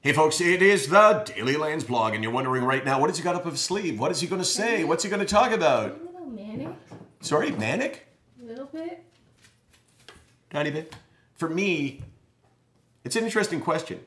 Hey folks, it is the Daily Landsblog, and you're wondering right now, what has he got up his sleeve? What is he going to say? What's he going to talk about? A little manic. Sorry, manic? A little bit. Tiny bit. For me, it's an interesting question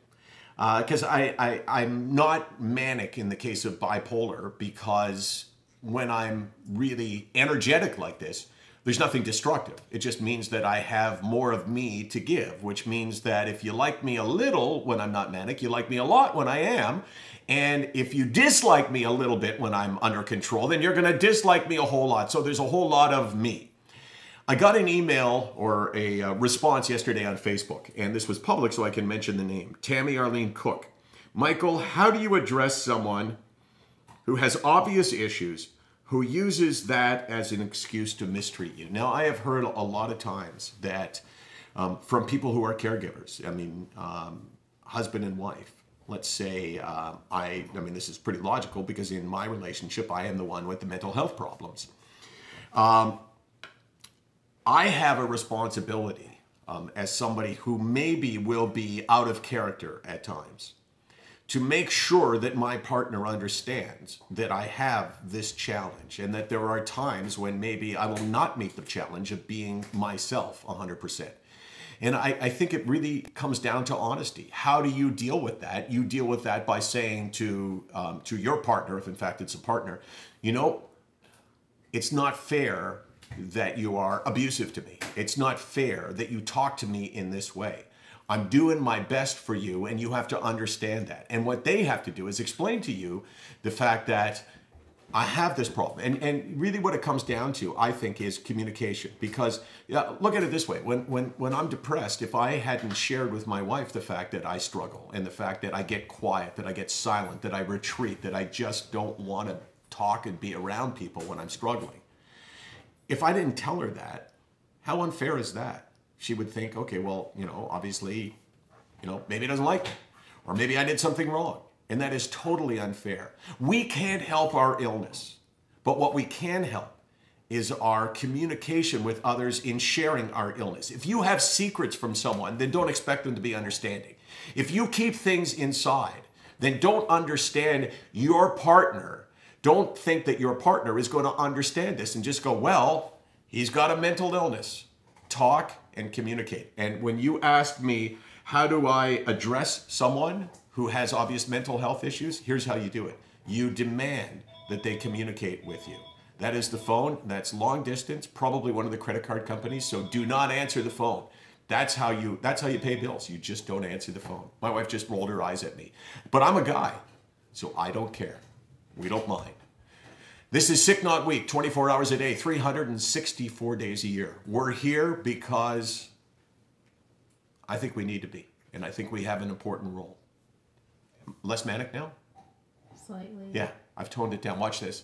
because I'm not manic in the case of bipolar, because when I'm really energetic like this, there's nothing destructive. It just means that I have more of me to give, which means that if you like me a little when I'm not manic, you like me a lot when I am. And if you dislike me a little bit when I'm under control, then you're going to dislike me a whole lot. So there's a whole lot of me. I got an email or a response yesterday on Facebook, and this was public so I can mention the name. Tammy Arlene Cook. Michael, how do you address someone who has obvious issues, who uses that as an excuse to mistreat you? Now, I have heard a lot of times that from people who are caregivers, I mean, husband and wife, let's say, I mean, this is pretty logical because in my relationship, I am the one with the mental health problems. I have a responsibility as somebody who maybe will be out of character at times to make sure that my partner understands that I have this challenge and that there are times when maybe I will not meet the challenge of being myself 100%. And I think it really comes down to honesty. How do you deal with that? You deal with that by saying to your partner, if in fact it's a partner, you know, it's not fair that you are abusive to me. It's not fair that you talk to me in this way. I'm doing my best for you, and you have to understand that. And what they have to do is explain to you the fact that I have this problem. And really what it comes down to, I think, is communication. Because look at it this way. When I'm depressed, if I hadn't shared with my wife the fact that I struggle and the fact that I get quiet, that I get silent, that I retreat, that I just don't want to talk and be around people when I'm struggling, if I didn't tell her that, how unfair is that? She would think, okay, well, you know, obviously, you know, maybe he doesn't like me, or maybe I did something wrong. And that is totally unfair. We can't help our illness, but what we can help is our communication with others in sharing our illness. If you have secrets from someone, then don't expect them to be understanding. If you keep things inside, then don't understand your partner. Don't think that your partner is going to understand this and just go, well, he's got a mental illness. Talk and communicate. And when you asked me, how do I address someone who has obvious mental health issues? Here's how you do it. You demand that they communicate with you. That is the phone. That's long distance, probably one of the credit card companies. So do not answer the phone. That's how you pay bills. You just don't answer the phone. My wife just rolled her eyes at me. But I'm a guy, so I don't care. We don't mind. This is SickNotWeak, 24 hours a day, 364 days a year. We're here because I think we need to be, and I think we have an important role. Less manic now? Slightly. Yeah, I've toned it down. Watch this.